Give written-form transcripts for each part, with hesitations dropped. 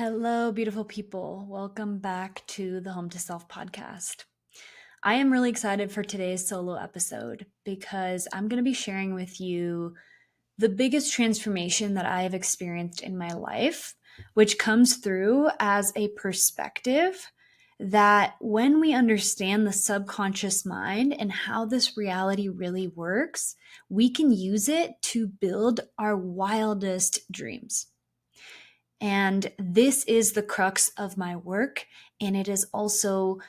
Hello, beautiful people. Welcome back to the Home to Self podcast. I am really excited for today's solo episode because I'm going to be sharing with you the biggest transformation that I have experienced in my life, which comes through as a perspective that when we understand the subconscious mind and how this reality really works, we can use it to build our wildest dreams. And this is the crux of my work. And it is also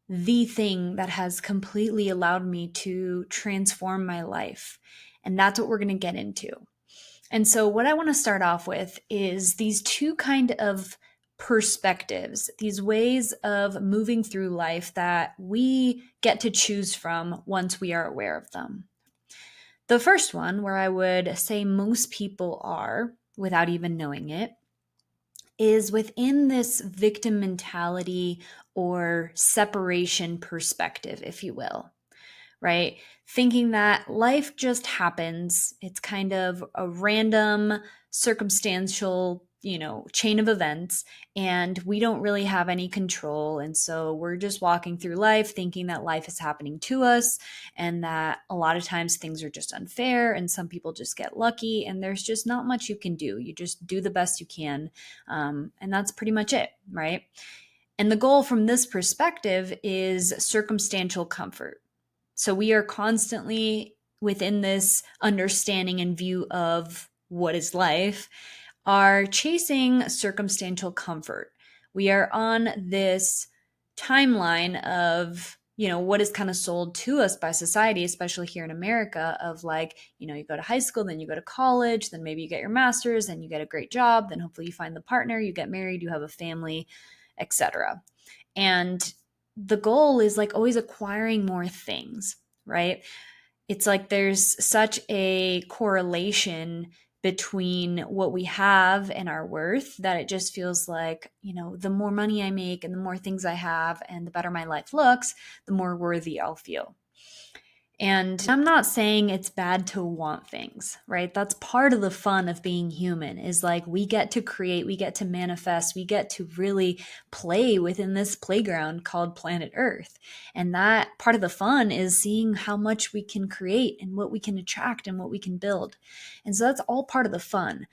the thing that has completely allowed me to transform my life. And that's what we're going to get into. And so, what I want to start off with is these two kind of perspectives, these ways of moving through life that we get to choose from once we are aware of them. The first one, where I would say most people are without even knowing it, is within this victim mentality or separation perspective, if you will, right? Thinking that life just happens. It's kind of a random, circumstantial, chain of events, and we don't really have any control. And so we're just walking through life thinking that life is happening to us and that a lot of times things are just unfair and some people just get lucky and there's just not much you can do. You just do the best you can. And that's pretty much it, right? And the goal from this perspective is circumstantial comfort. So we are constantly within this understanding and view of what is life, are chasing circumstantial comfort. We are on this timeline of, what is kind of sold to us by society, especially here in America, of like, you go to high school, then you go to college, then maybe you get your master's, then you get a great job, then hopefully you find the partner, you get married, you have a family, etc. And the goal is like always acquiring more things, right? It's like there's such a correlation between what we have and our worth that it just feels like, the more money I make and the more things I have and the better my life looks, the more worthy I'll feel. And I'm not saying it's bad to want things, right? That's part of the fun of being human is like we get to create, we get to manifest, we get to really play within this playground called planet Earth. And that part of the fun is seeing how much we can create and what we can attract and what we can build. And so that's all part of the fun.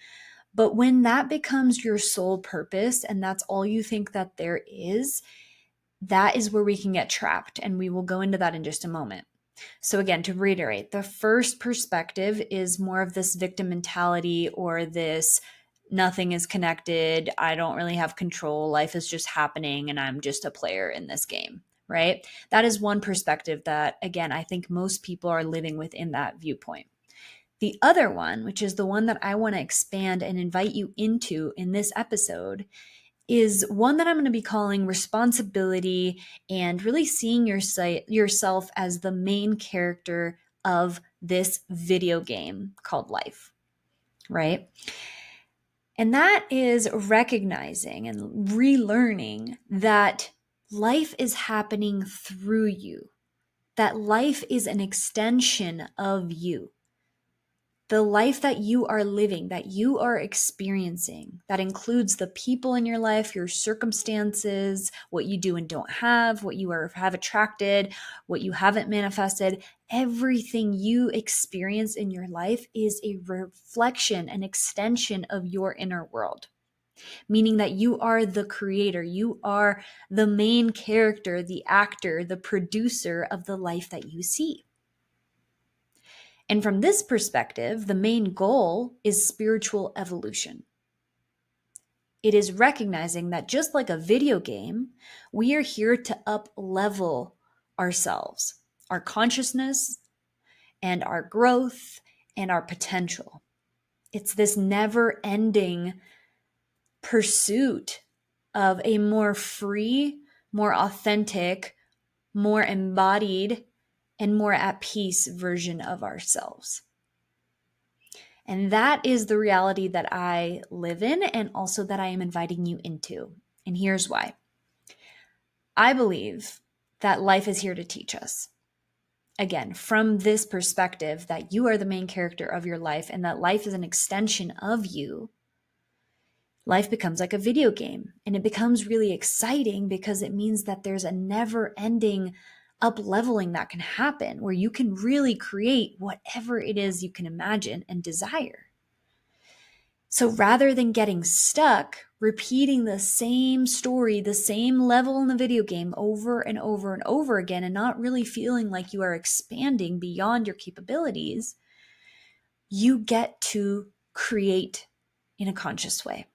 But when that becomes your sole purpose and that's all you think that there is, that is where we can get trapped. And we will go into that in just a moment. So again, to reiterate, the first perspective is more of this victim mentality or this nothing is connected, I don't really have control, life is just happening and I'm just a player in this game, right? That is one perspective that, again, I think most people are living within that viewpoint. The other one, which is the one that I want to expand and invite you into in this episode, is one that I'm going to be calling responsibility and really seeing yourself as the main character of this video game called life, right? And that is recognizing and relearning that life is happening through you, that life is an extension of you. The life that you are living, that you are experiencing, that includes the people in your life, your circumstances, what you do and don't have, what you have attracted, what you haven't manifested. Everything you experience in your life is a reflection, an extension of your inner world, meaning that you are the creator, you are the main character, the actor, the producer of the life that you see. And from this perspective, the main goal is spiritual evolution. It is recognizing that just like a video game, we are here to up-level ourselves, our consciousness, and our growth, and our potential. It's this never-ending pursuit of a more free, more authentic, more embodied, and more at peace version of ourselves. And that is the reality that I live in and also that I am inviting you into. And here's why. I believe that life is here to teach us. Again, from this perspective that you are the main character of your life and that life is an extension of you, life becomes like a video game, and it becomes really exciting because it means that there's a never-ending up-leveling that can happen where you can really create whatever it is you can imagine and desire. So rather than getting stuck, repeating the same story, the same level in the video game over and over and over again, and not really feeling like you are expanding beyond your capabilities, you get to create in a conscious way,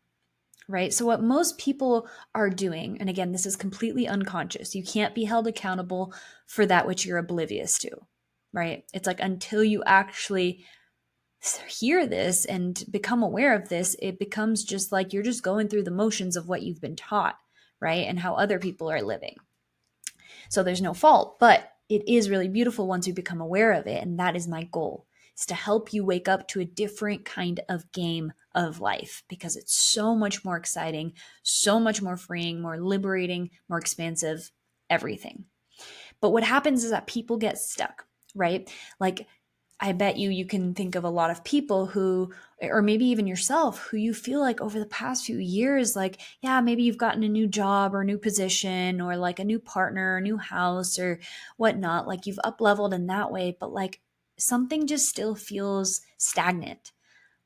right? So what most people are doing, and again, this is completely unconscious. You can't be held accountable for that which you're oblivious to, right? It's like until you actually hear this and become aware of this, it becomes just like you're just going through the motions of what you've been taught, right? And how other people are living. So there's no fault, but it is really beautiful once you become aware of it. And that is my goal, is to help you wake up to a different kind of game of life, because it's so much more exciting, so much more freeing, more liberating, more expansive, everything. But what happens is that people get stuck, right? Like, I bet you can think of a lot of people who, or maybe even yourself, who you feel like over the past few years, like, yeah, maybe you've gotten a new job or a new position or like a new partner, or new house or whatnot. Like you've up leveled in that way, but like something just still feels stagnant.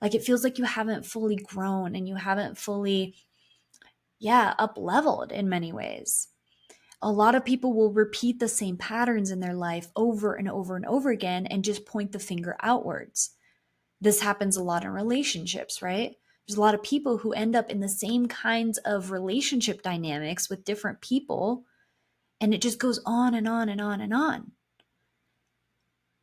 Like it feels like you haven't fully grown and you haven't fully, up leveled in many ways. A lot of people will repeat the same patterns in their life over and over and over again and just point the finger outwards. This happens a lot in relationships, right? There's a lot of people who end up in the same kinds of relationship dynamics with different people, and it just goes on and on and on and on.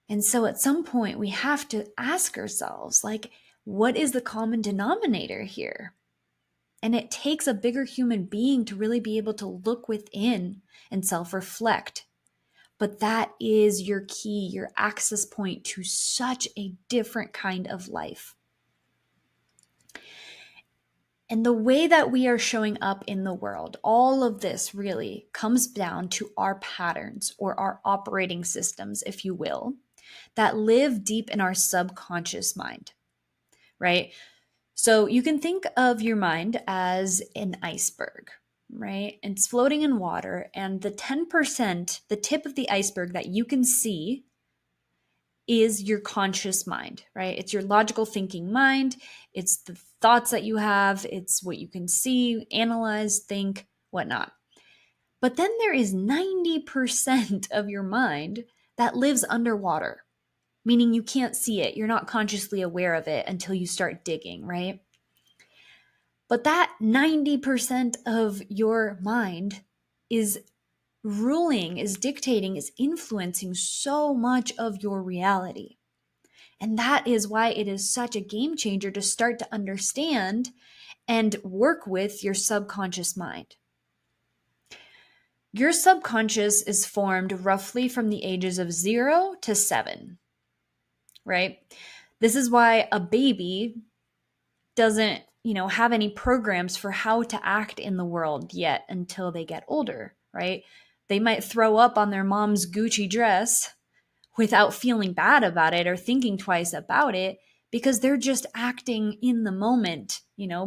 And so at some point, we have to ask ourselves, like, what is the common denominator here? And it takes a bigger human being to really be able to look within and self-reflect. But that is your key, your access point to such a different kind of life. And the way that we are showing up in the world, all of this really comes down to our patterns, or our operating systems, if you will, that live deep in our subconscious mind, right? So you can think of your mind as an iceberg, right? And it's floating in water, and the 10%, the tip of the iceberg that you can see, is your conscious mind, right? It's your logical thinking mind. It's the thoughts that you have. It's what you can see, analyze, think, whatnot. But then there is 90% of your mind that lives underwater, meaning you can't see it. You're not consciously aware of it until you start digging, right? But that 90% of your mind is ruling, is dictating, is influencing so much of your reality. And that is why it is such a game changer to start to understand and work with your subconscious mind. Your subconscious is formed roughly from the ages of 0 to 7, right? This is why a baby doesn't, have any programs for how to act in the world yet until they get older, right? They might throw up on their mom's Gucci dress without feeling bad about it or thinking twice about it, because they're just acting in the moment,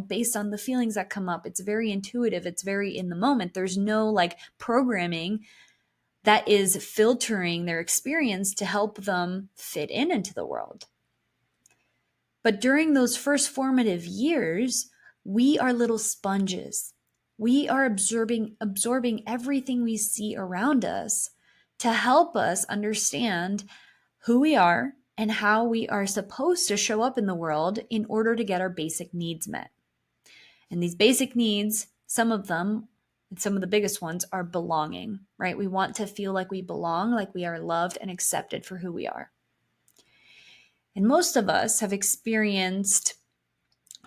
based on the feelings that come up. It's very intuitive. It's very in the moment. There's no like programming that is filtering their experience to help them fit into the world. But during those first formative years, we are little sponges. We are absorbing everything we see around us to help us understand who we are and how we are supposed to show up in the world in order to get our basic needs met. And these basic needs, some of them, some of the biggest ones, are belonging, right? We want to feel like we belong, like we are loved and accepted for who we are. And most of us have experienced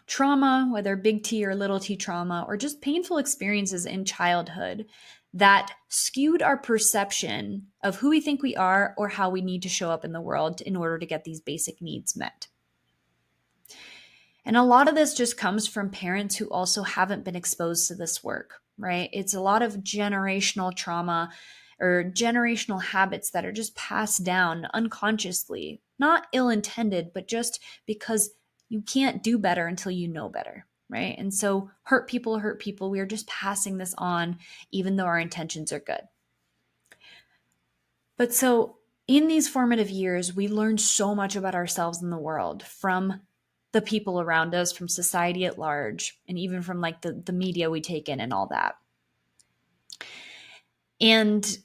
trauma, whether big T or little t trauma, or just painful experiences in childhood that skewed our perception of who we think we are or how we need to show up in the world in order to get these basic needs met. And a lot of this just comes from parents who also haven't been exposed to this work, right? It's a lot of generational trauma or generational habits that are just passed down unconsciously, not ill-intended, but just because you can't do better until you know better, right? And so hurt people hurt people. We are just passing this on, even though our intentions are good. But so in these formative years, we learn so much about ourselves and the world from the people around us, from society at large, and even from like the media we take in and all that. And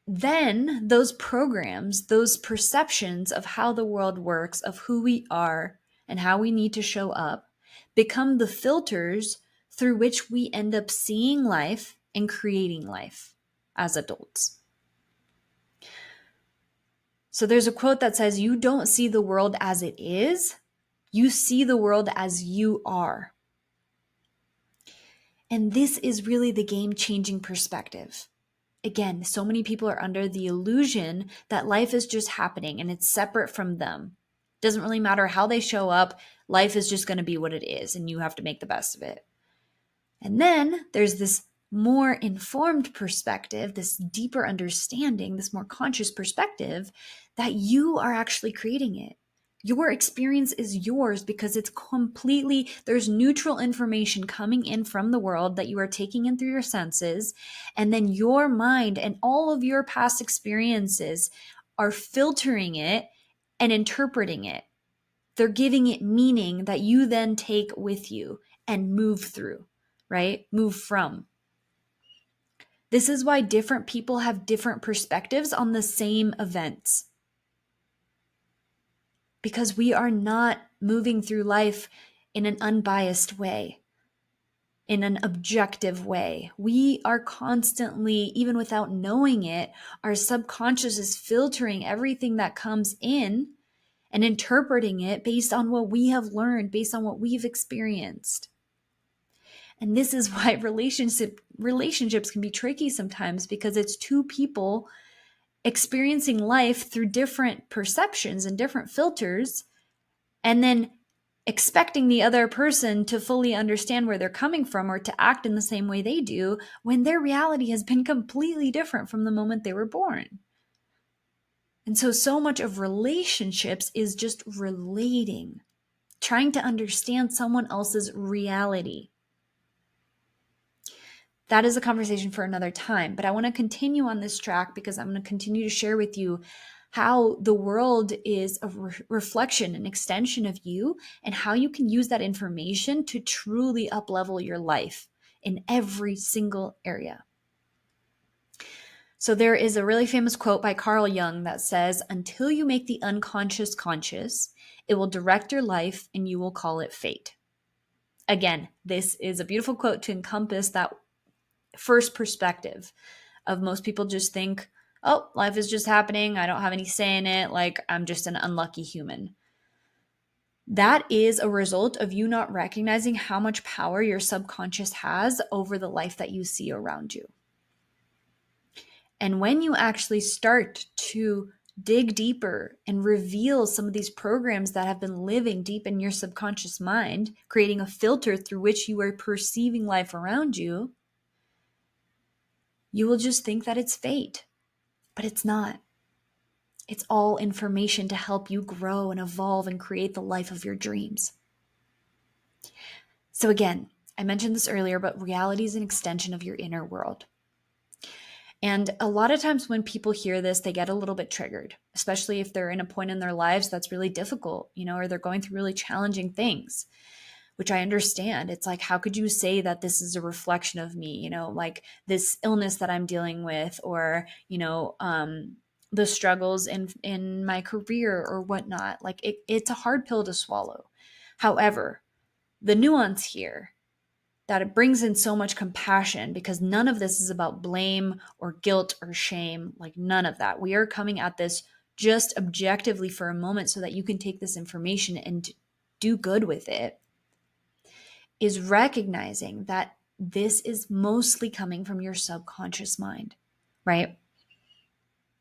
then those programs, those perceptions of how the world works, of who we are and how we need to show up, become the filters through which we end up seeing life and creating life as adults. So there's a quote that says, "You don't see the world as it is, you see the world as you are." And this is really the game-changing perspective. Again, so many people are under the illusion that life is just happening and it's separate from them. Doesn't really matter how they show up, life is just going to be what it is, and you have to make the best of it. And then there's this more informed perspective, this deeper understanding, this more conscious perspective that you are actually creating it. Your experience is yours because it's completely, there's neutral information coming in from the world that you are taking in through your senses. And then your mind and all of your past experiences are filtering it and interpreting it. They're giving it meaning that you then take with you and move through, right? Move from. This is why different people have different perspectives on the same events. Because we are not moving through life in an unbiased way, in an objective way. We are constantly, even without knowing it, our subconscious is filtering everything that comes in and interpreting it based on what we have learned, based on what we've experienced. And this is why relationships can be tricky sometimes, because it's two people experiencing life through different perceptions and different filters, and then expecting the other person to fully understand where they're coming from or to act in the same way they do when their reality has been completely different from the moment they were born. And so much of relationships is just relating, trying to understand someone else's reality. That is a conversation for another time, but I want to continue on this track because I'm going to continue to share with you how the world is a reflection, an extension of you, and how you can use that information to truly up-level your life in every single area. So there is a really famous quote by Carl Jung that says, "Until you make the unconscious conscious, it will direct your life and you will call it fate." Again, this is a beautiful quote to encompass that first perspective of most people just think, oh, life is just happening. I don't have any say in it. Like, I'm just an unlucky human. That is a result of you not recognizing how much power your subconscious has over the life that you see around you. And when you actually start to dig deeper and reveal some of these programs that have been living deep in your subconscious mind, creating a filter through which you are perceiving life around you, you will just think that it's fate, but it's not. It's all information to help you grow and evolve and create the life of your dreams. So again, I mentioned this earlier, but reality is an extension of your inner world. And a lot of times when people hear this, they get a little bit triggered, especially if they're in a point in their lives that's really difficult, or they're going through really challenging things, which I understand. It's like, how could you say that this is a reflection of me, like this illness that I'm dealing with, or, the struggles in my career or whatnot. Like it's a hard pill to swallow. However, the nuance here that it brings in so much compassion, because none of this is about blame or guilt or shame, like none of that. We are coming at this just objectively for a moment so that you can take this information and do good with it, is recognizing that this is mostly coming from your subconscious mind, right?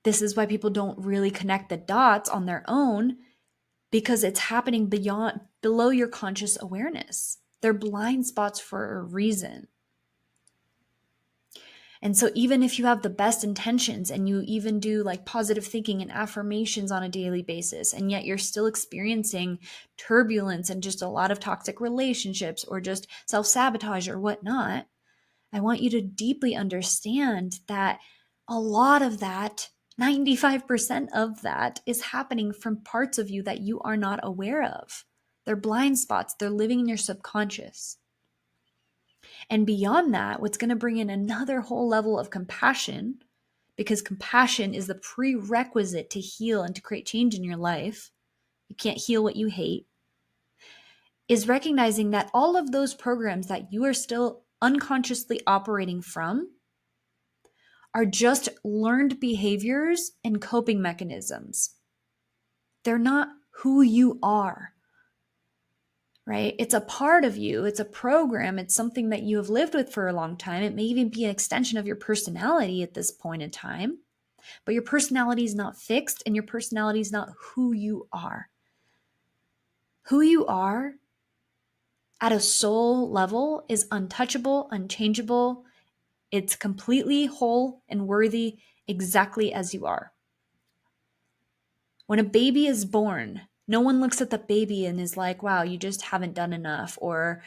This is why people don't really connect the dots on their own, because it's happening below your conscious awareness. They're blind spots for a reason. And so even if you have the best intentions and you even do like positive thinking and affirmations on a daily basis, and yet you're still experiencing turbulence and just a lot of toxic relationships or just self-sabotage or whatnot, I want you to deeply understand that a lot of that, 95% of that, is happening from parts of you that you are not aware of. They're blind spots. They're living in your subconscious. And beyond that, what's going to bring in another whole level of compassion, because compassion is the prerequisite to heal and to create change in your life. You can't heal what you hate. Is recognizing that all of those programs that you are still unconsciously operating from are just learned behaviors and coping mechanisms. They're not who you are, right? It's a part of you. It's a program. It's something that you have lived with for a long time. It may even be an extension of your personality at this point in time, but your personality is not fixed and your personality is not who you are. Who you are at a soul level is untouchable, unchangeable. It's completely whole and worthy exactly as you are. When a baby is born, no one looks at the baby and is like, wow, you just haven't done enough. Or,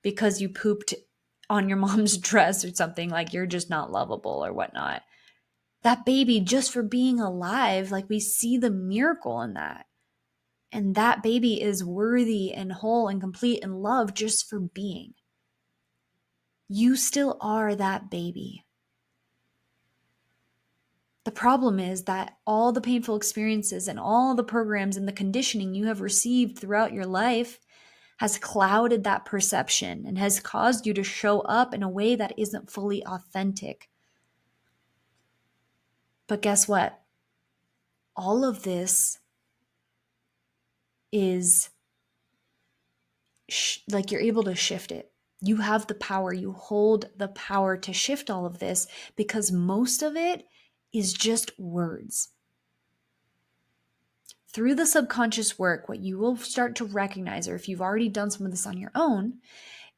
because you pooped on your mom's dress or something, like you're just not lovable or whatnot. That baby, just for being alive, like we see the miracle in that. And that baby is worthy and whole and complete and loved just for being. You still are that baby. The problem is that all the painful experiences and all the programs and the conditioning you have received throughout your life has clouded that perception and has caused you to show up in a way that isn't fully authentic. But guess what? All of this is like you're able to shift it. You have the power. You hold the power to shift all of this because most of it is just words. Through the subconscious work, what you will start to recognize, or if you've already done some of this on your own,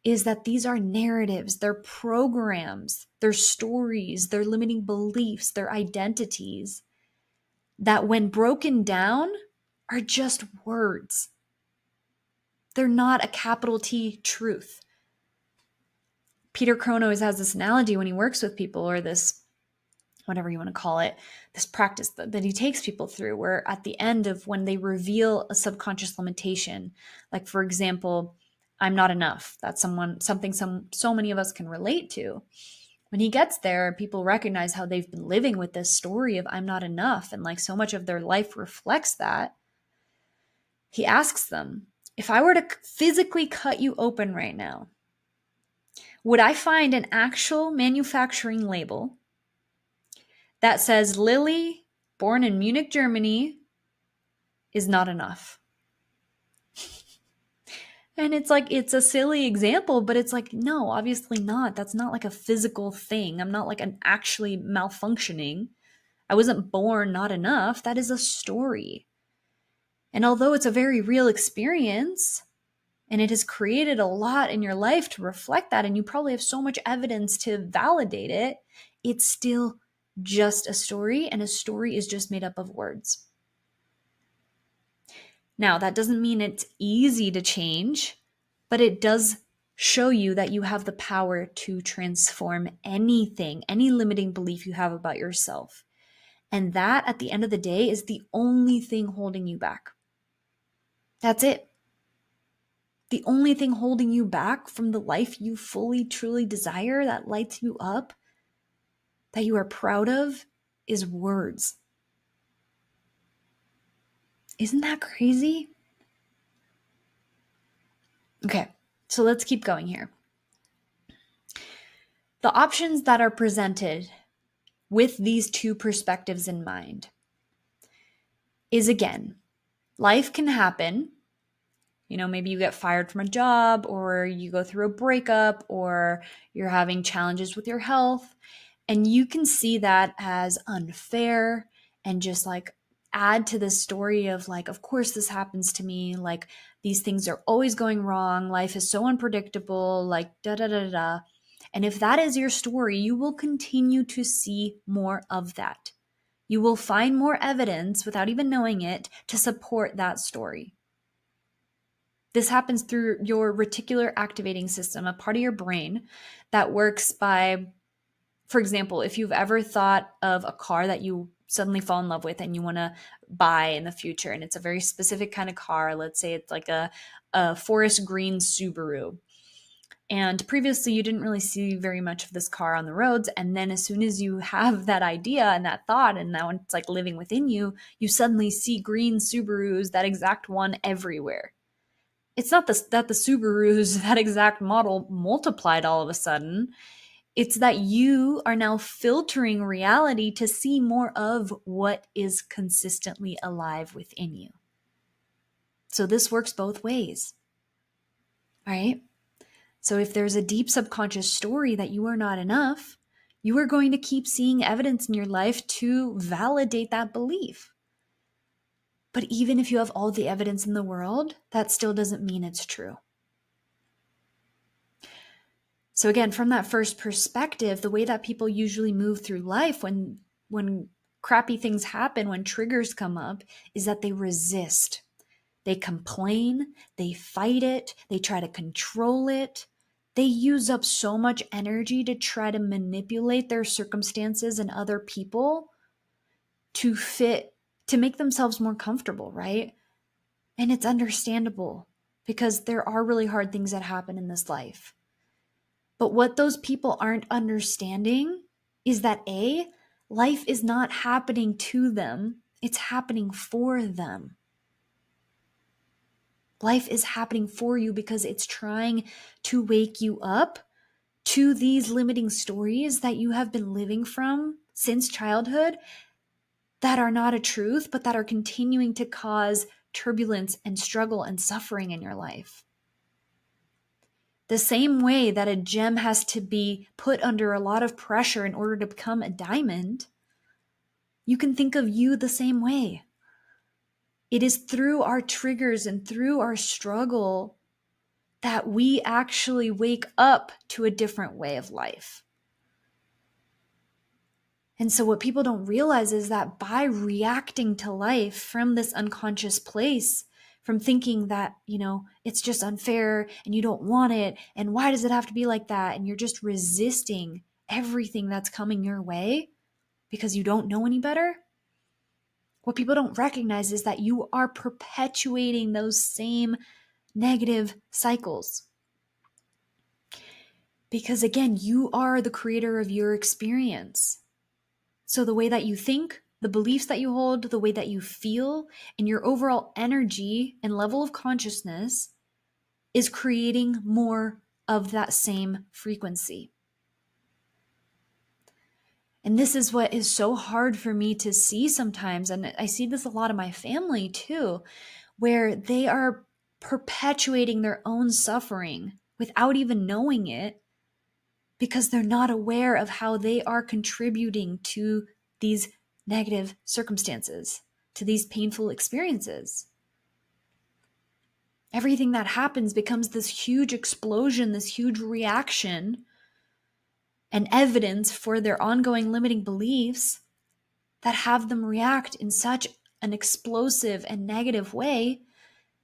is that these are narratives, they're programs, they're stories, they're limiting beliefs, they're identities that when broken down are just words. They're not a capital T truth. Peter Crone always has this analogy when he works with people, or this, whatever you want to call it, this practice that he takes people through, where at the end of when they reveal a subconscious limitation, like for example, I'm not enough. That's something so many of us can relate to. When he gets there, people recognize how they've been living with this story of I'm not enough, and like so much of their life reflects that. He asks them, if I were to physically cut you open right now, would I find an actual manufacturing label that says Lilly, born in Munich, Germany, is not enough? And it's like, it's a silly example, but it's like, no, obviously not. That's not like a physical thing. I'm not like an actually malfunctioning. I wasn't born not enough. That is a story. And although it's a very real experience, and it has created a lot in your life to reflect that, and you probably have so much evidence to validate it, it's still just a story, and a story is just made up of words. Now, that doesn't mean it's easy to change, but it does show you that you have the power to transform anything, any limiting belief you have about yourself. And that, at the end of the day, is the only thing holding you back. That's it. The only thing holding you back from the life you fully, truly desire, that lights you up, that you are proud of, is words. Isn't that crazy? Okay, so let's keep going here. The options that are presented with these two perspectives in mind is, again, life can happen. Maybe you get fired from a job, or you go through a breakup, or you're having challenges with your health. And you can see that as unfair and just like add to the story of like, of course this happens to me. Like these things are always going wrong. Life is so unpredictable, like da da da da. And if that is your story, you will continue to see more of that. You will find more evidence without even knowing it to support that story. This happens through your reticular activating system, a part of your brain that works by, for example, if you've ever thought of a car that you suddenly fall in love with and you want to buy in the future, and it's a very specific kind of car, let's say it's like a forest green Subaru. And previously, you didn't really see very much of this car on the roads. And then as soon as you have that idea and that thought, and now it's like living within you, you suddenly see green Subarus, that exact one, everywhere. It's not that the Subarus, that exact model, multiplied all of a sudden. It's that you are now filtering reality to see more of what is consistently alive within you. So this works both ways, right? So if there's a deep subconscious story that you are not enough, you are going to keep seeing evidence in your life to validate that belief. But even if you have all the evidence in the world, that still doesn't mean it's true. So again, from that first perspective, the way that people usually move through life when crappy things happen, when triggers come up, is that they resist. They complain, they fight it, they try to control it. They use up so much energy to try to manipulate their circumstances and other people to make themselves more comfortable, right? And it's understandable because there are really hard things that happen in this life. But what those people aren't understanding is that A, life is not happening to them, it's happening for them. Life is happening for you because it's trying to wake you up to these limiting stories that you have been living from since childhood that are not a truth, but that are continuing to cause turbulence and struggle and suffering in your life. The same way that a gem has to be put under a lot of pressure in order to become a diamond, you can think of you the same way. It is through our triggers and through our struggle that we actually wake up to a different way of life. And so what people don't realize is that by reacting to life from this unconscious place, from thinking that, it's just unfair and you don't want it, and why does it have to be like that? And you're just resisting everything that's coming your way because you don't know any better. What people don't recognize is that you are perpetuating those same negative cycles. Because again, you are the creator of your experience. So the way that you think, the beliefs that you hold, the way that you feel, and your overall energy and level of consciousness is creating more of that same frequency. And this is what is so hard for me to see sometimes. And I see this a lot in my family too, where they are perpetuating their own suffering without even knowing it because they're not aware of how they are contributing to these negative circumstances, to these painful experiences. Everything that happens becomes this huge explosion, this huge reaction and evidence for their ongoing limiting beliefs that have them react in such an explosive and negative way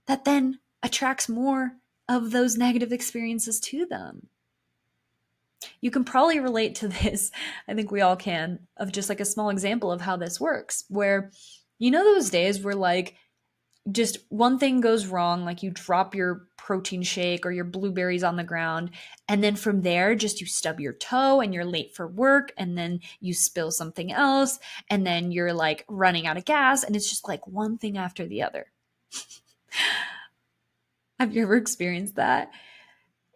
that then attracts more of those negative experiences to them. You can probably relate to this, I think we all can, of just like a small example of how this works, where those days where like just one thing goes wrong, like you drop your protein shake or your blueberries on the ground, and then from there just you stub your toe and you're late for work, and then you spill something else, and then you're like running out of gas, and it's just like one thing after the other. Have you ever experienced that?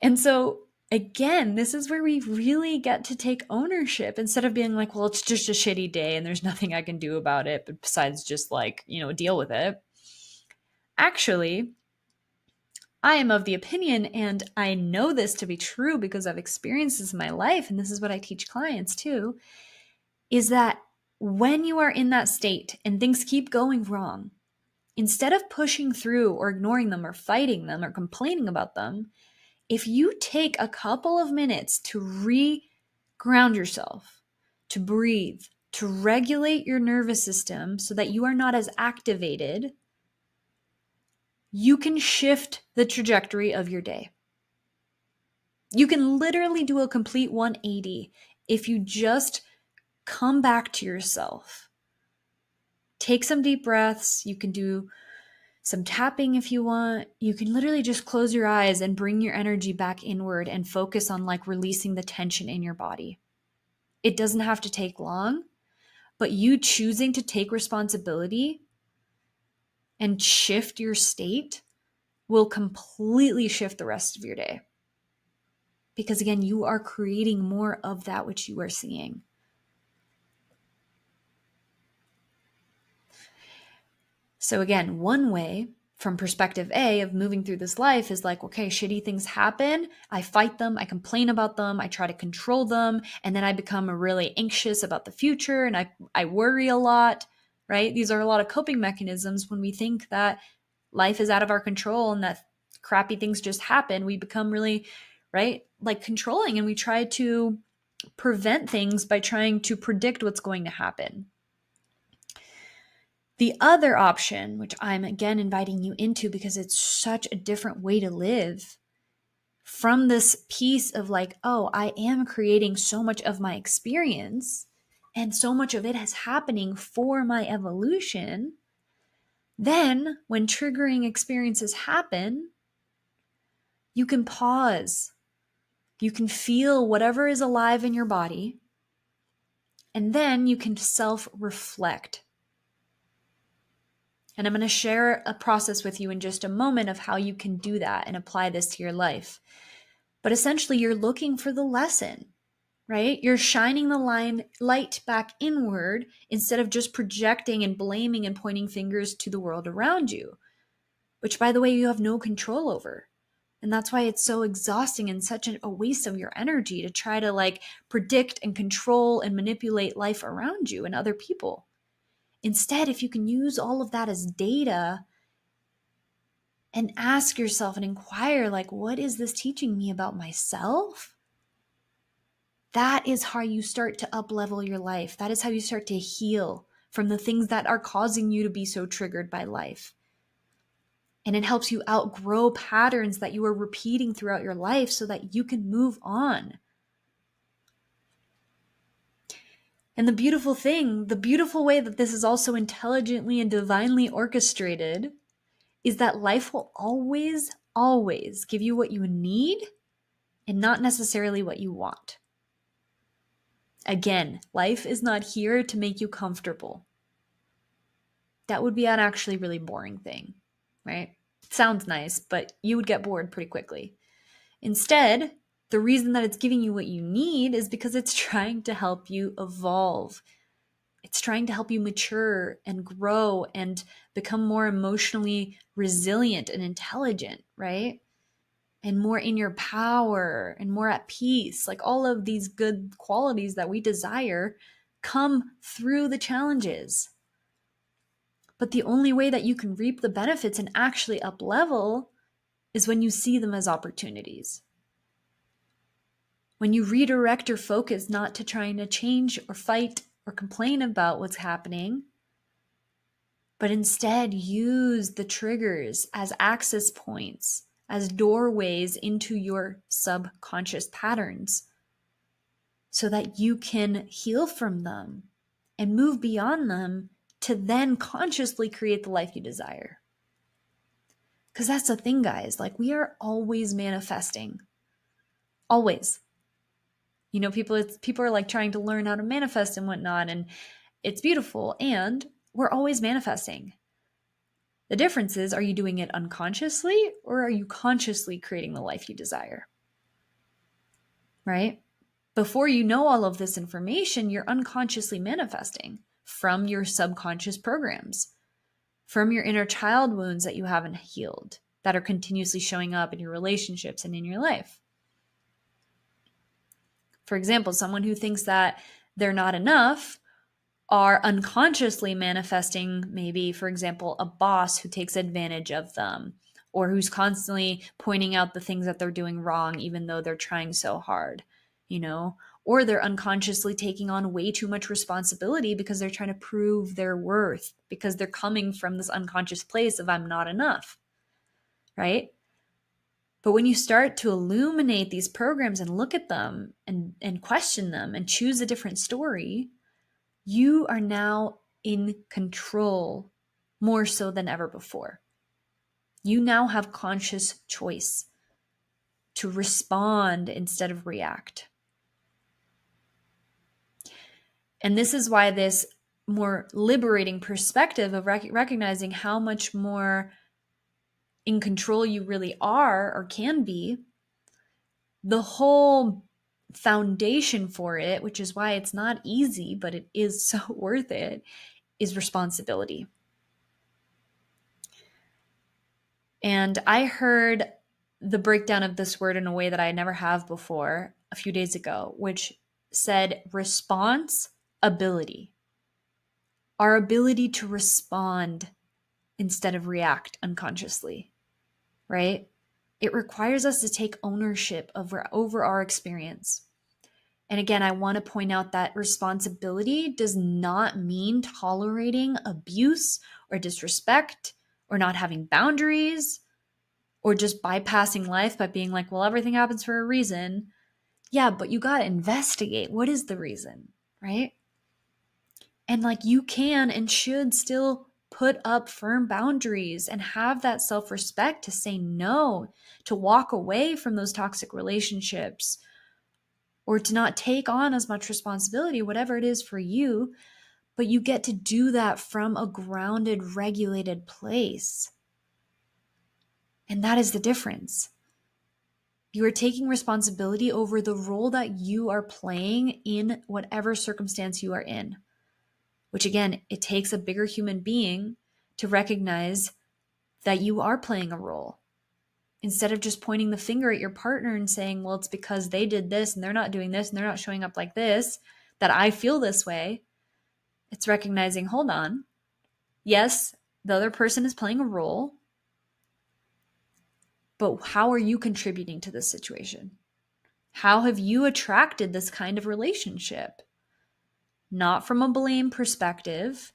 And so again, this is where we really get to take ownership instead of being like, well, it's just a shitty day and there's nothing I can do about it, but besides just like, deal with it. Actually, I am of the opinion, and I know this to be true because I've experienced this in my life, and this is what I teach clients too, is that when you are in that state and things keep going wrong, instead of pushing through or ignoring them or fighting them or complaining about them, If you take a couple of minutes to re-ground yourself, to breathe, to regulate your nervous system so that you are not as activated, you can shift the trajectory of your day. You can literally do a complete 180 if you just come back to yourself. Take some deep breaths. You can do some tapping if you want. You can literally just close your eyes and bring your energy back inward and focus on like releasing the tension in your body. It doesn't have to take long, but you choosing to take responsibility and shift your state will completely shift the rest of your day. Because again, you are creating more of that which you are seeing. So again, one way from perspective A of moving through this life is like, okay, shitty things happen. I fight them. I complain about them. I try to control them. And then I become really anxious about the future and I worry a lot, right? These are a lot of coping mechanisms when we think that life is out of our control and that crappy things just happen. We become really, right, like controlling, and we try to prevent things by trying to predict what's going to happen. The other option, which I'm again inviting you into because it's such a different way to live, from this piece of like, oh, I am creating so much of my experience and so much of it is happening for my evolution. Then when triggering experiences happen, you can pause. You can feel whatever is alive in your body, and then you can self-reflect. And I'm going to share a process with you in just a moment of how you can do that and apply this to your life. But essentially, you're looking for the lesson, right? You're shining the light back inward instead of just projecting and blaming and pointing fingers to the world around you, which, by the way, you have no control over. And that's why it's so exhausting and such a waste of your energy to try to like predict and control and manipulate life around you and other people. Instead, if you can use all of that as data and ask yourself and inquire, like, what is this teaching me about myself? That is how you start to up-level your life. That is how you start to heal from the things that are causing you to be so triggered by life. And it helps you outgrow patterns that you are repeating throughout your life so that you can move on. And the beautiful thing, the beautiful way that this is also intelligently and divinely orchestrated is that life will always, always give you what you need and not necessarily what you want. Again, life is not here to make you comfortable. That would be an actually really boring thing, right? It sounds nice, but you would get bored pretty quickly. Instead, the reason that it's giving you what you need is because it's trying to help you evolve. It's trying to help you mature and grow and become more emotionally resilient and intelligent, right? And more in your power and more at peace. Like all of these good qualities that we desire come through the challenges. But the only way that you can reap the benefits and actually up level is when you see them as opportunities. When you redirect your focus not to trying to change or fight or complain about what's happening, but instead use the triggers as access points, as doorways into your subconscious patterns so that you can heal from them and move beyond them to then consciously create the life you desire. Because that's the thing, guys, like we are always manifesting. Always. You know, people are like trying to learn how to manifest and whatnot, and it's beautiful, and we're always manifesting. The difference is, are you doing it unconsciously or are you consciously creating the life you desire? Right? Before you know all of this information, you're unconsciously manifesting from your subconscious programs, from your inner child wounds that you haven't healed, that are continuously showing up in your relationships and in your life. For example, someone who thinks that they're not enough are unconsciously manifesting maybe, for example, a boss who takes advantage of them, or who's constantly pointing out the things that they're doing wrong, even though they're trying so hard, you know, or they're unconsciously taking on way too much responsibility because they're trying to prove their worth, because they're coming from this unconscious place of I'm not enough, right? But when you start to illuminate these programs and look at them and question them and choose a different story, you are now in control more so than ever before. You now have conscious choice to respond instead of react. And this is why this more liberating perspective of recognizing how much more in control you really are or can be, the whole foundation for it, which is why it's not easy, but it is so worth it, is responsibility. And I heard the breakdown of this word in a way that I never have before a few days ago, which said response ability. Our ability to respond instead of react unconsciously, right? It requires us to take ownership over our experience. And again, I want to point out that responsibility does not mean tolerating abuse or disrespect or not having boundaries or just bypassing life by being like, well, everything happens for a reason. Yeah, but you got to investigate. What is the reason, right? And like you can and should still put up firm boundaries and have that self-respect to say no, to walk away from those toxic relationships, or to not take on as much responsibility, whatever it is for you. But you get to do that from a grounded, regulated place. And that is the difference. You are taking responsibility over the role that you are playing in whatever circumstance you are in. Which again, it takes a bigger human being to recognize that you are playing a role. Instead of just pointing the finger at your partner and saying, well, it's because they did this and they're not doing this and they're not showing up like this, that I feel this way. It's recognizing, hold on. Yes, the other person is playing a role, but how are you contributing to this situation? How have you attracted this kind of relationship? Not from a blame perspective,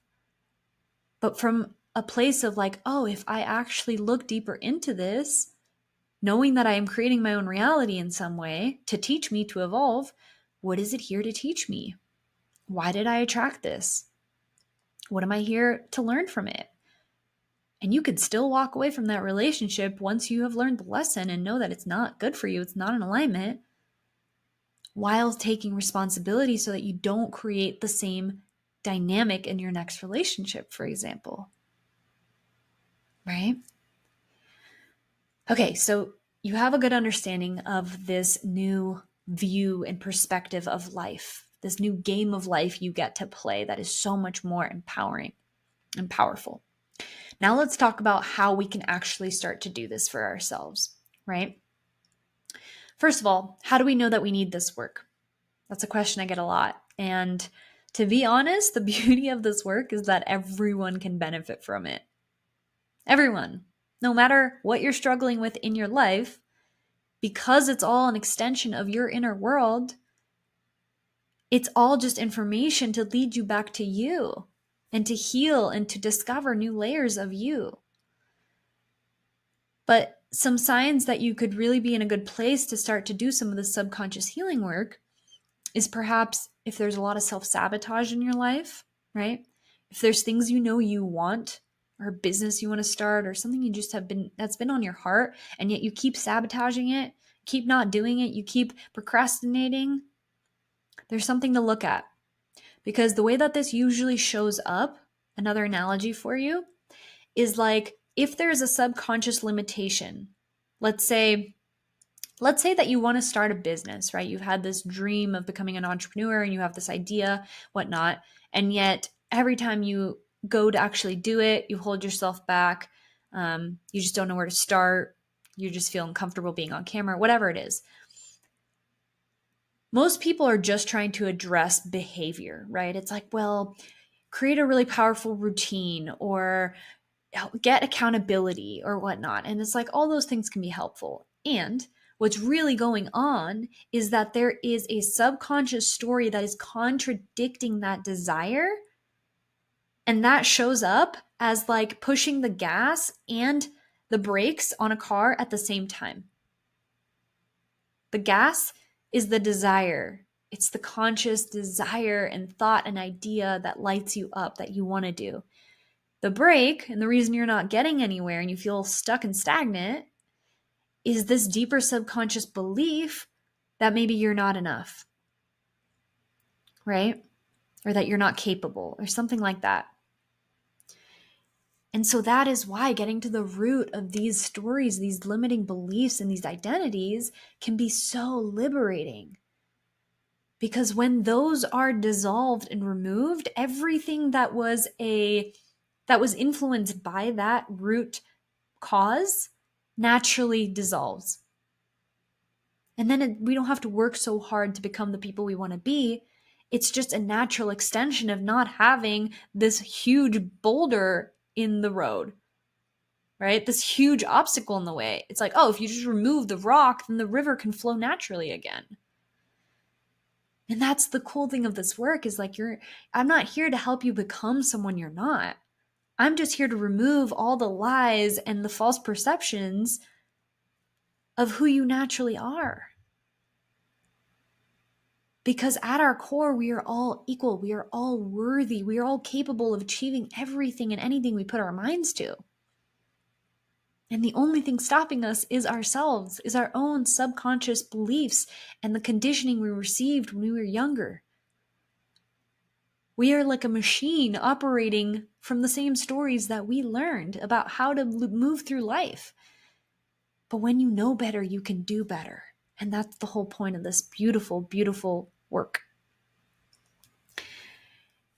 but from a place of like, oh, if I actually look deeper into this, knowing that I am creating my own reality in some way to teach me to evolve, what is it here to teach me? Why did I attract this? What am I here to learn from it? And you could still walk away from that relationship once you have learned the lesson and know that it's not good for you, it's not in alignment, while taking responsibility so that you don't create the same dynamic in your next relationship, for example. Right? Okay, so you have a good understanding of this new view and perspective of life, this new game of life you get to play that is so much more empowering and powerful. Now let's talk about how we can actually start to do this for ourselves, right? First of all, how do we know that we need this work? That's a question I get a lot. And to be honest, the beauty of this work is that everyone can benefit from it. Everyone, no matter what you're struggling with in your life, because it's all an extension of your inner world, it's all just information to lead you back to you and to heal and to discover new layers of you. But some signs that you could really be in a good place to start to do some of the subconscious healing work is perhaps if there's a lot of self-sabotage in your life, right? If there's things you know you want, or a business you want to start, or something you just that's been on your heart, and yet you keep sabotaging it, keep not doing it, you keep procrastinating, there's something to look at. Because the way that this usually shows up, another analogy for you, is like if there's a subconscious limitation, let's say that you want to start a business, right? You've had this dream of becoming an entrepreneur and you have this idea, whatnot, and yet every time you go to actually do it, you hold yourself back. You just don't know where to start. You just feel uncomfortable being on camera, whatever it is. Most people are just trying to address behavior, right? It's like, well, create a really powerful routine or get accountability or whatnot. And it's like all those things can be helpful. And what's really going on is that there is a subconscious story that is contradicting that desire. And that shows up as like pushing the gas and the brakes on a car at the same time. The gas is the desire. It's the conscious desire and thought and idea that lights you up that you want to do. The brake, and the reason you're not getting anywhere and you feel stuck and stagnant, is this deeper subconscious belief that maybe you're not enough, right? Or that you're not capable or something like that. And so that is why getting to the root of these stories, these limiting beliefs and these identities can be so liberating. Because when those are dissolved and removed, everything that was influenced by that root cause naturally dissolves. And then we don't have to work so hard to become the people we want to be. It's just a natural extension of not having this huge boulder in the road, right? This huge obstacle in the way. It's like, oh, if you just remove the rock, then the river can flow naturally again. And that's the cool thing of this work is like, I'm not here to help you become someone you're not. I'm just here to remove all the lies and the false perceptions of who you naturally are. Because at our core, we are all equal. We are all worthy. We are all capable of achieving everything and anything we put our minds to. And the only thing stopping us is ourselves, is our own subconscious beliefs and the conditioning we received when we were younger. We are like a machine operating from the same stories that we learned about how to move through life. But when you know better, you can do better. And that's the whole point of this beautiful, beautiful work.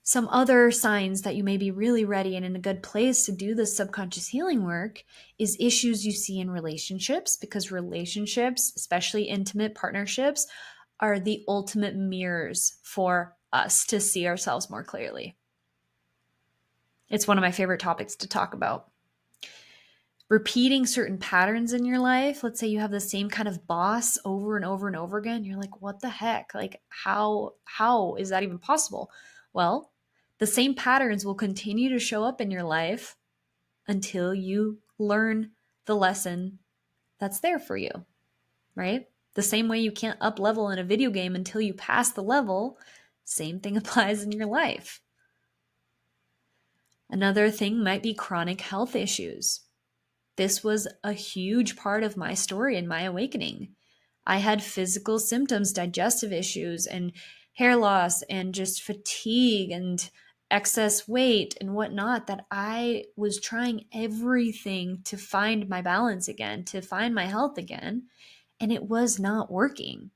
Some other signs that you may be really ready and in a good place to do this subconscious healing work is issues you see in relationships, because relationships, especially intimate partnerships, are the ultimate mirrors for us to see ourselves more clearly. It's one of my favorite topics to talk about. Repeating certain patterns in your life. Let's say you have the same kind of boss over and over and over again. You're like, what the heck? Like, how is that even possible? Well, the same patterns will continue to show up in your life until you learn the lesson that's there for you, right? The same way you can't up level in a video game until you pass the level, same thing applies in your life. Another thing might be chronic health issues. This was a huge part of my story and my awakening. I had physical symptoms, digestive issues, and hair loss, and just fatigue and excess weight and whatnot, that I was trying everything to find my balance again, to find my health again, and it was not working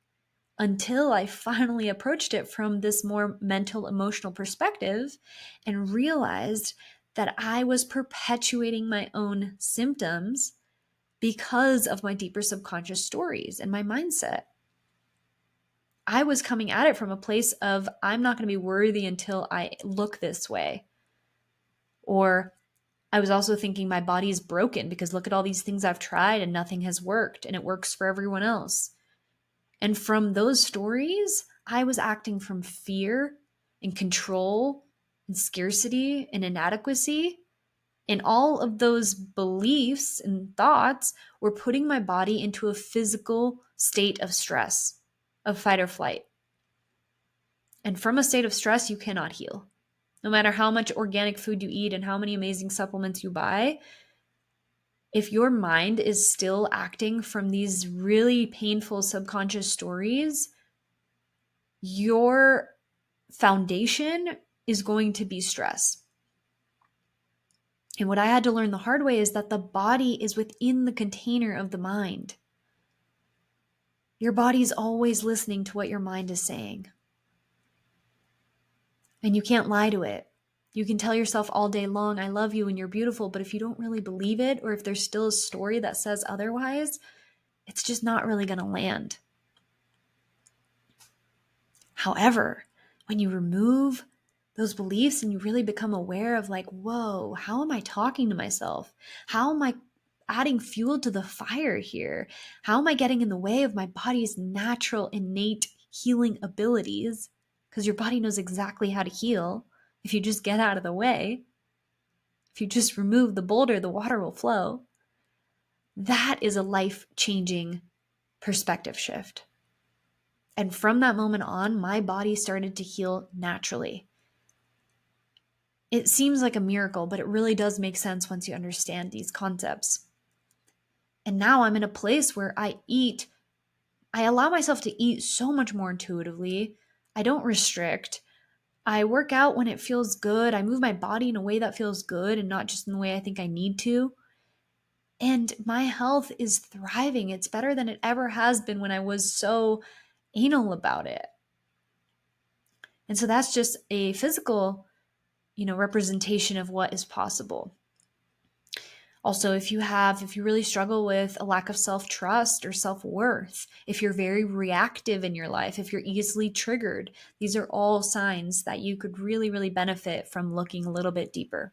until I finally approached it from this more mental, emotional perspective and realized that I was perpetuating my own symptoms because of my deeper subconscious stories and my mindset. I was coming at it from a place of, I'm not going to be worthy until I look this way. Or I was also thinking my body is broken because look at all these things I've tried and nothing has worked, and it works for everyone else. And from those stories, I was acting from fear and control and scarcity and inadequacy. And all of those beliefs and thoughts were putting my body into a physical state of stress, of fight or flight. And from a state of stress, you cannot heal. No matter how much organic food you eat and how many amazing supplements you buy, if your mind is still acting from these really painful subconscious stories, your foundation is going to be stress. And what I had to learn the hard way is that the body is within the container of the mind. Your body's always listening to what your mind is saying. And you can't lie to it. You can tell yourself all day long, I love you and you're beautiful, but if you don't really believe it, or if there's still a story that says otherwise, it's just not really going to land. However, when you remove those beliefs and you really become aware of like, whoa, how am I talking to myself? How am I adding fuel to the fire here? How am I getting in the way of my body's natural, innate healing abilities? Because your body knows exactly how to heal. If you just get out of the way, if you just remove the boulder, the water will flow. That is a life-changing perspective shift. And from that moment on, my body started to heal naturally. It seems like a miracle, but it really does make sense once you understand these concepts. And now I'm in a place where I allow myself to eat so much more intuitively. I don't restrict. I work out when it feels good. I move my body in a way that feels good and not just in the way I think I need to. And my health is thriving. It's better than it ever has been when I was so anal about it. And so that's just a physical, representation of what is possible. Also, if you really struggle with a lack of self-trust or self-worth, if you're very reactive in your life, if you're easily triggered, these are all signs that you could really, really benefit from looking a little bit deeper.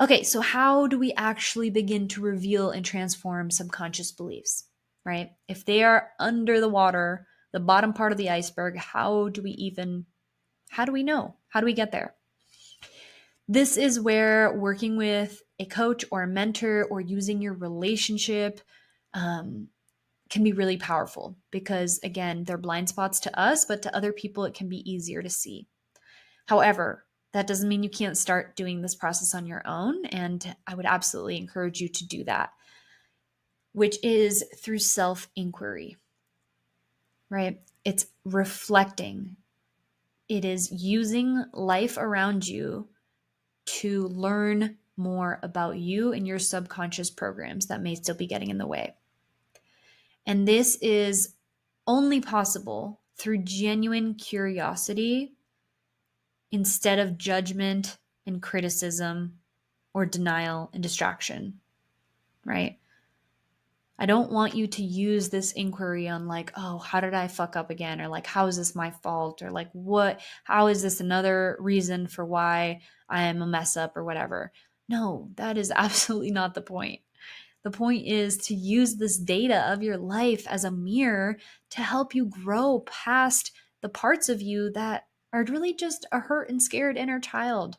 Okay, so how do we actually begin to reveal and transform subconscious beliefs, right? If they are under the water, the bottom part of the iceberg, how do we know? How do we get there? This is where working with a coach or a mentor or using your relationship can be really powerful because, again, they're blind spots to us, but to other people, it can be easier to see. However, that doesn't mean you can't start doing this process on your own. And I would absolutely encourage you to do that, which is through self-inquiry, right? It's reflecting. It is using life around you to learn more about you and your subconscious programs that may still be getting in the way. And this is only possible through genuine curiosity instead of judgment and criticism or denial and distraction, right? I don't want you to use this inquiry on like, oh, how did I fuck up again? Or like, how is this my fault? Or like, how is this another reason for why I am a mess up or whatever? No, that is absolutely not the point. The point is to use this data of your life as a mirror to help you grow past the parts of you that are really just a hurt and scared inner child.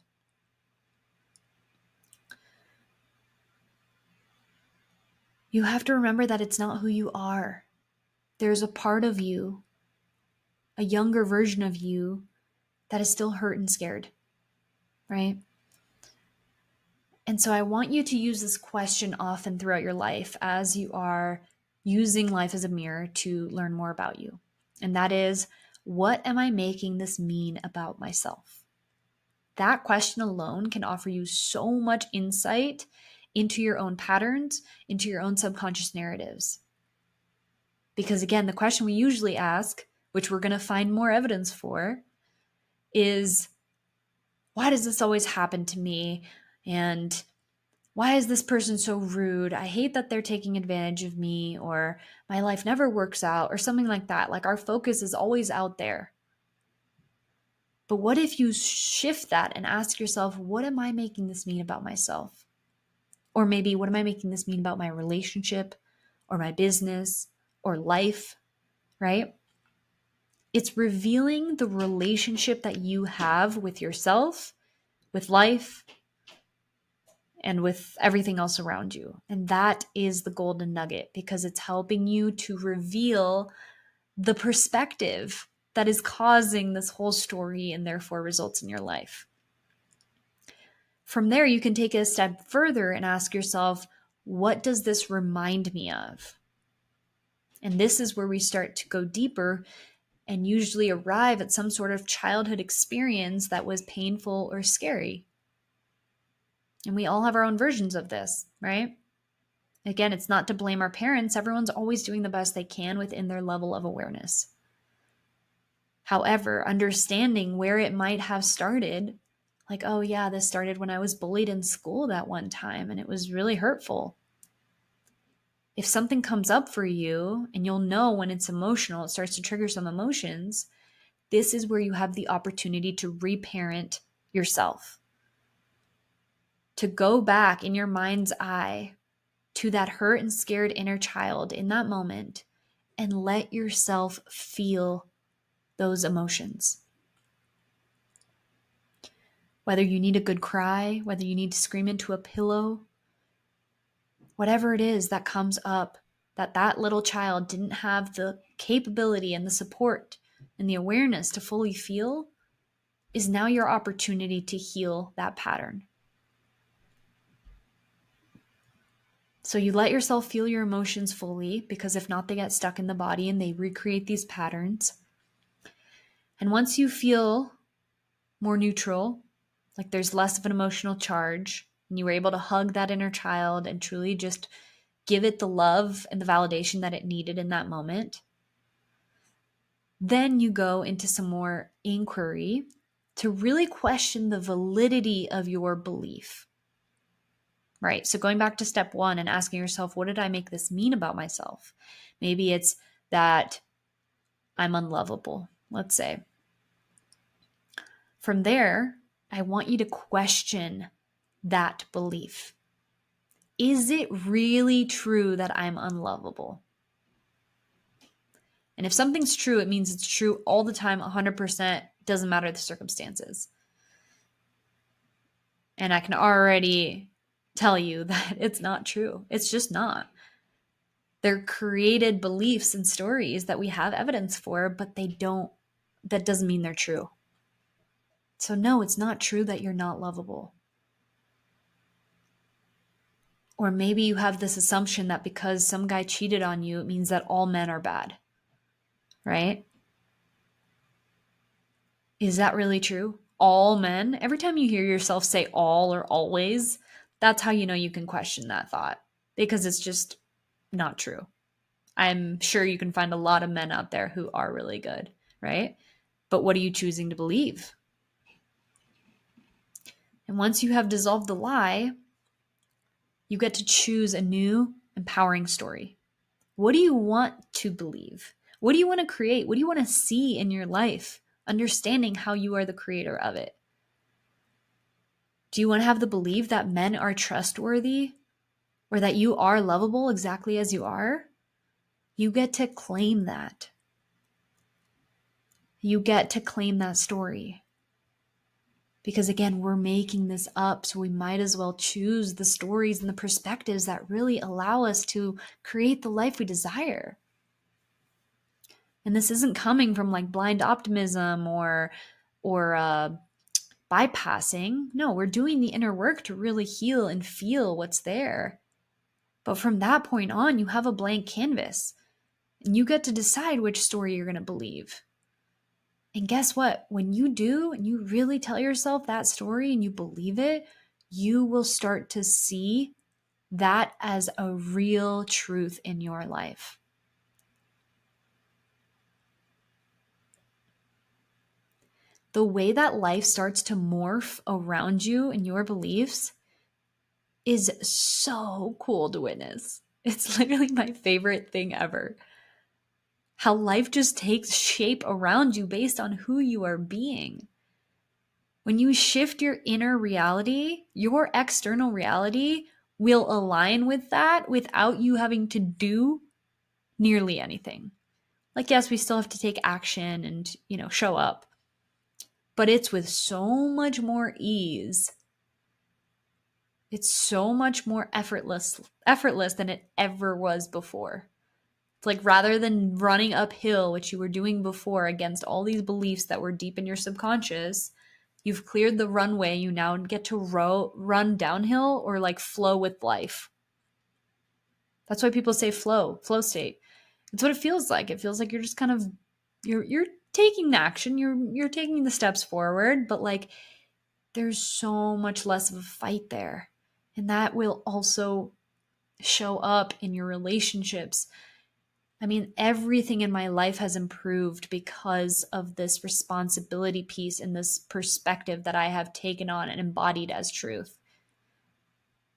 You have to remember that it's not who you are. There's a part of you, a younger version of you, that is still hurt and scared, right? And so I want you to use this question often throughout your life as you are using life as a mirror to learn more about you. And that is, what am I making this mean about myself? That question alone can offer you so much insight into your own patterns, into your own subconscious narratives. Because again, the question we usually ask, which we're going to find more evidence for, is, why does this always happen to me? And why is this person so rude? I hate that they're taking advantage of me, or my life never works out, or something like that. Like our focus is always out there. But what if you shift that and ask yourself, what am I making this mean about myself? Or maybe, what am I making this mean about my relationship or my business or life, right? It's revealing the relationship that you have with yourself, with life, and with everything else around you. And that is the golden nugget, because it's helping you to reveal the perspective that is causing this whole story and therefore results in your life. From there, you can take it a step further and ask yourself, what does this remind me of? And this is where we start to go deeper and usually arrive at some sort of childhood experience that was painful or scary. And we all have our own versions of this, right? Again, it's not to blame our parents. Everyone's always doing the best they can within their level of awareness. However, understanding where it might have started, like, oh yeah, this started when I was bullied in school that one time and it was really hurtful. If something comes up for you, and you'll know when it's emotional, it starts to trigger some emotions, this is where you have the opportunity to reparent yourself, to go back in your mind's eye to that hurt and scared inner child in that moment and let yourself feel those emotions. Whether you need a good cry, whether you need to scream into a pillow, whatever it is that comes up that little child didn't have the capability and the support and the awareness to fully feel, is now your opportunity to heal that pattern. So you let yourself feel your emotions fully, because if not, they get stuck in the body and they recreate these patterns. And once you feel more neutral, like there's less of an emotional charge, and you were able to hug that inner child and truly just give it the love and the validation that it needed in that moment, then you go into some more inquiry to really question the validity of your belief. Right? So going back to step one and asking yourself, what did I make this mean about myself? Maybe it's that I'm unlovable, let's say. From there, I want you to question that belief. Is it really true that I'm unlovable? And if something's true, it means it's true all the time, 100%, doesn't matter the circumstances. And I can already tell you that it's not true. It's just not. They're created beliefs and stories that we have evidence for, but that doesn't mean they're true. So no, it's not true that you're not lovable. Or maybe you have this assumption that because some guy cheated on you, it means that all men are bad, right? Is that really true? All men? Every time you hear yourself say all or always, that's how you know you can question that thought, because it's just not true. I'm sure you can find a lot of men out there who are really good, right? But what are you choosing to believe? And once you have dissolved the lie, you get to choose a new, empowering story. What do you want to believe? What do you want to create? What do you want to see in your life? Understanding how you are the creator of it. Do you want to have the belief that men are trustworthy, or that you are lovable exactly as you are? You get to claim that. You get to claim that story. Because again, we're making this up, so we might as well choose the stories and the perspectives that really allow us to create the life we desire. And this isn't coming from like blind optimism or bypassing. No, we're doing the inner work to really heal and feel what's there. But from that point on, you have a blank canvas, and you get to decide which story you're going to believe. And guess what? When you do, and you really tell yourself that story and you believe it, you will start to see that as a real truth in your life. The way that life starts to morph around you and your beliefs is so cool to witness. It's literally my favorite thing ever. How life just takes shape around you based on who you are being. When you shift your inner reality, your external reality will align with that without you having to do nearly anything. Like, yes, we still have to take action and, show up, but it's with so much more ease. It's so much more effortless than it ever was before. It's like, rather than running uphill, which you were doing before against all these beliefs that were deep in your subconscious, you've cleared the runway. You now get to run downhill, or like flow with life. That's why people say flow state. It's what it feels like. It feels like you're just kind of, you're taking the action, you're taking the steps forward, but like there's so much less of a fight there. And that will also show up in your relationships. I mean, everything in my life has improved because of this responsibility piece and this perspective that I have taken on and embodied as truth.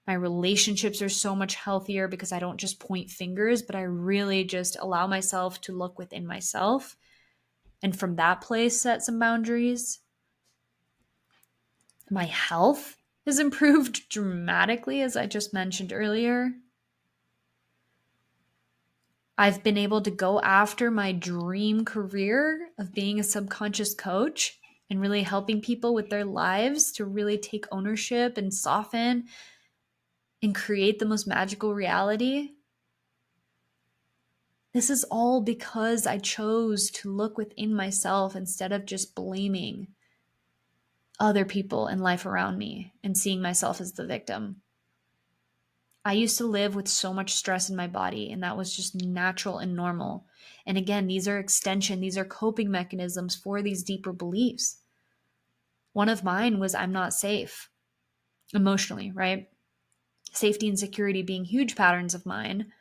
My relationships are so much healthier because I don't just point fingers, but I really just allow myself to look within myself and from that place set some boundaries. My health has improved dramatically, as I just mentioned earlier. I've been able to go after my dream career of being a subconscious coach and really helping people with their lives to really take ownership and soften and create the most magical reality. This is all because I chose to look within myself instead of just blaming other people and life around me and seeing myself as the victim. I used to live with so much stress in my body, and that was just natural and normal. And again, these are coping mechanisms for these deeper beliefs. One of mine was I'm not safe emotionally, right? Safety and security being huge patterns of mine,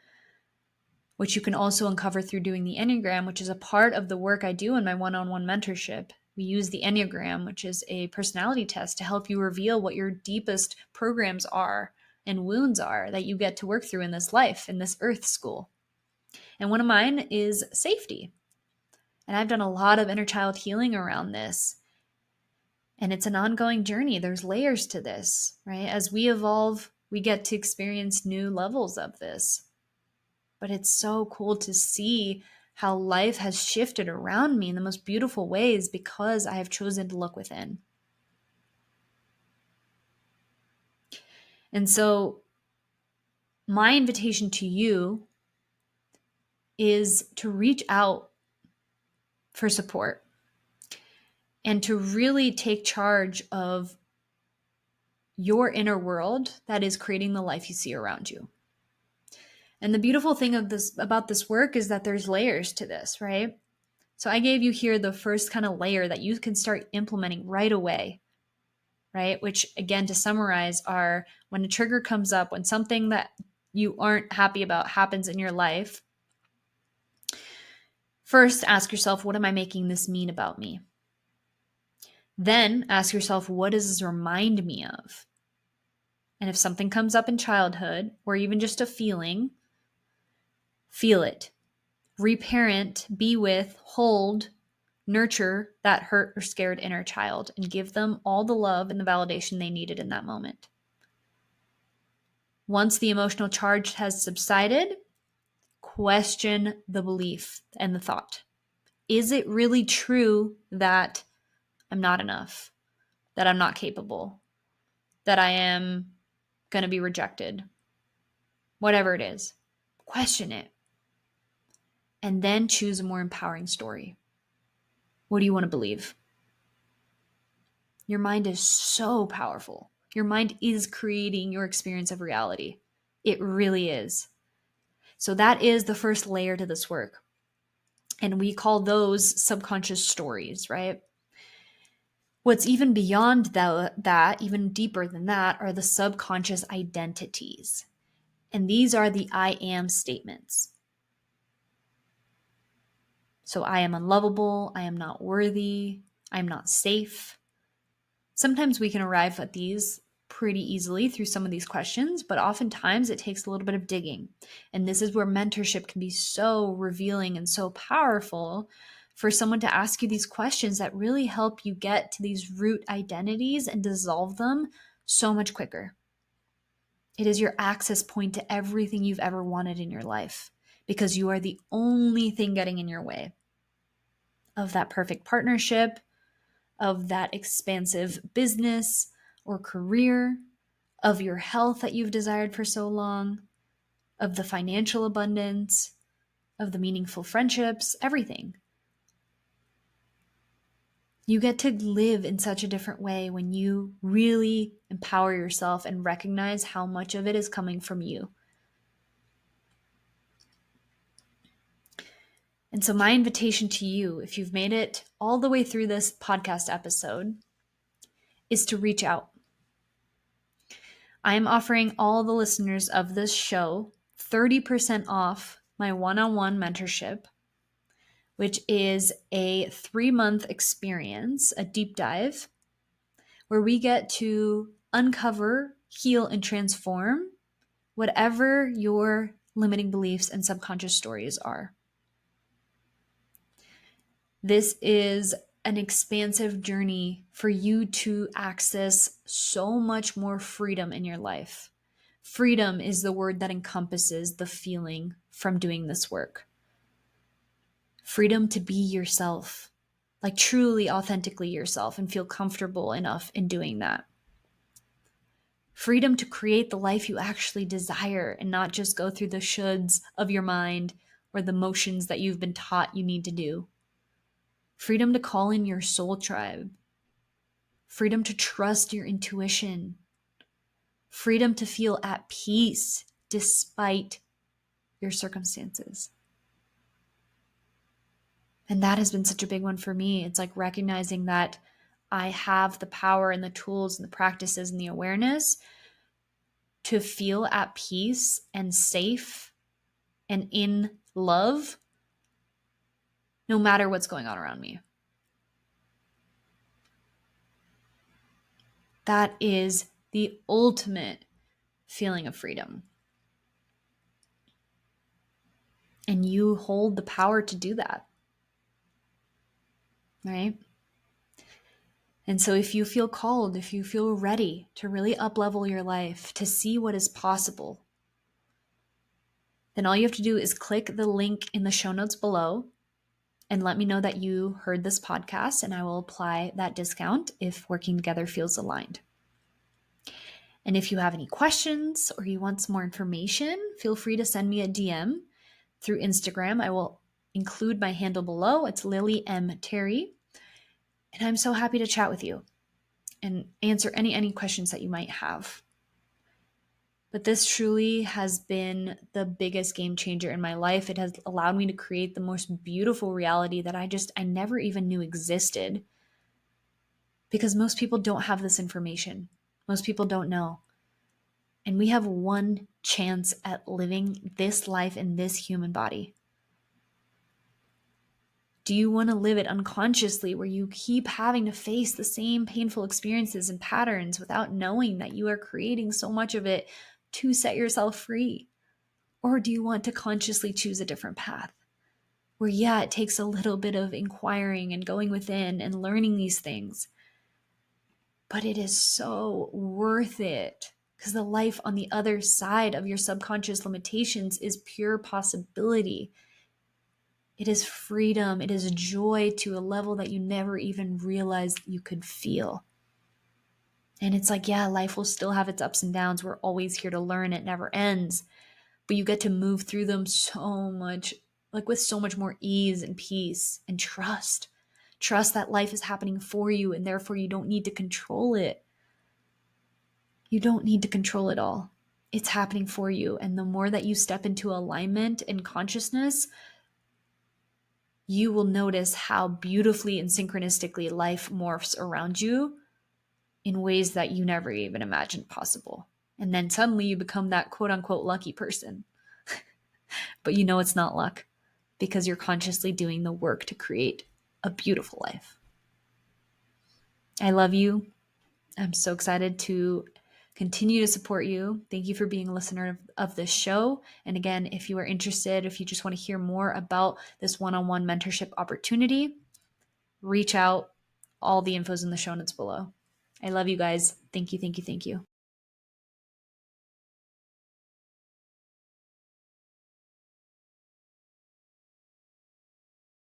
which you can also uncover through doing the Enneagram, which is a part of the work I do in my one-on-one mentorship. We use the Enneagram, which is a personality test, to help you reveal what your deepest programs are and wounds are that you get to work through in this life, in this earth school. And one of mine is safety. And I've done a lot of inner child healing around this. And it's an ongoing journey. There's layers to this, right? As we evolve, we get to experience new levels of this. But it's so cool to see how life has shifted around me in the most beautiful ways because I have chosen to look within. And so my invitation to you is to reach out for support and to really take charge of your inner world that is creating the life you see around you. And the beautiful thing about this work is that there's layers to this, right? So I gave you here the first kind of layer that you can start implementing right away, right? Which, again, to summarize, are when a trigger comes up, when something that you aren't happy about happens in your life, first ask yourself, what am I making this mean about me? Then ask yourself, what does this remind me of? And if something comes up in childhood or even just a feeling, feel it. Reparent, be with, hold, nurture that hurt or scared inner child and give them all the love and the validation they needed in that moment. Once the emotional charge has subsided, question the belief and the thought. Is it really true that I'm not enough, that I'm not capable, that I am going to be rejected? Whatever it is, question it. And then choose a more empowering story. What do you want to believe? Your mind is so powerful. Your mind is creating your experience of reality. It really is. So that is the first layer to this work. And we call those subconscious stories, right? What's even beyond that, even deeper than that, are the subconscious identities. And these are the I am statements. So I am unlovable, I am not worthy, I am not safe. Sometimes we can arrive at these pretty easily through some of these questions, but oftentimes it takes a little bit of digging. And this is where mentorship can be so revealing and so powerful for someone to ask you these questions that really help you get to these root identities and dissolve them so much quicker. It is your access point to everything you've ever wanted in your life because you are the only thing getting in your way of that perfect partnership, of that expansive business or career, of your health that you've desired for so long, of the financial abundance, of the meaningful friendships, everything. You get to live in such a different way when you really empower yourself and recognize how much of it is coming from you. And so my invitation to you, if you've made it all the way through this podcast episode, is to reach out. I am offering all the listeners of this show 30% off my one-on-one mentorship, which is a 3-month experience, a deep dive, where we get to uncover, heal, and transform whatever your limiting beliefs and subconscious stories are. This is an expansive journey for you to access so much more freedom in your life. Freedom is the word that encompasses the feeling from doing this work. Freedom to be yourself, like truly authentically yourself, and feel comfortable enough in doing that. Freedom to create the life you actually desire and not just go through the shoulds of your mind or the motions that you've been taught you need to do. Freedom to call in your soul tribe. Freedom to trust your intuition. Freedom to feel at peace despite your circumstances. And that has been such a big one for me. It's like recognizing that I have the power and the tools and the practices and the awareness to feel at peace and safe and in love no matter what's going on around me. That is the ultimate feeling of freedom. And you hold the power to do that, right? And so if you feel called, if you feel ready to really up-level your life, to see what is possible, then all you have to do is click the link in the show notes below and let me know that you heard this podcast, and I will apply that discount if working together feels aligned. And if you have any questions or you want some more information, feel free to send me a DM through Instagram. I will include my handle below. It's Lilly M. Terry. And I'm so happy to chat with you and answer any questions that you might have. But this truly has been the biggest game changer in my life. It has allowed me to create the most beautiful reality that I never even knew existed. Because most people don't have this information. Most people don't know. And we have one chance at living this life in this human body. Do you want to live it unconsciously, where you keep having to face the same painful experiences and patterns without knowing that you are creating so much of it to set yourself free? Or do you want to consciously choose a different path where, yeah, it takes a little bit of inquiring and going within and learning these things, but it is so worth it, because the life on the other side of your subconscious limitations is pure possibility. It is freedom. It is joy to a level that you never even realized you could feel. And it's like, yeah, life will still have its ups and downs. We're always here to learn. It never ends. But you get to move through them so much, like with so much more ease and peace and trust. Trust that life is happening for you, and therefore you don't need to control it. You don't need to control it all. It's happening for you. And the more that you step into alignment and consciousness, you will notice how beautifully and synchronistically life morphs around you in ways that you never even imagined possible. And then suddenly you become that quote unquote lucky person. But you know it's not luck, because you're consciously doing the work to create a beautiful life. I love you. I'm so excited to continue to support you. Thank you for being a listener of this show. And again, if you are interested, if you just want to hear more about this one-on-one mentorship opportunity, reach out. All the info's in the show notes below. I love you guys. Thank you, thank you, thank you.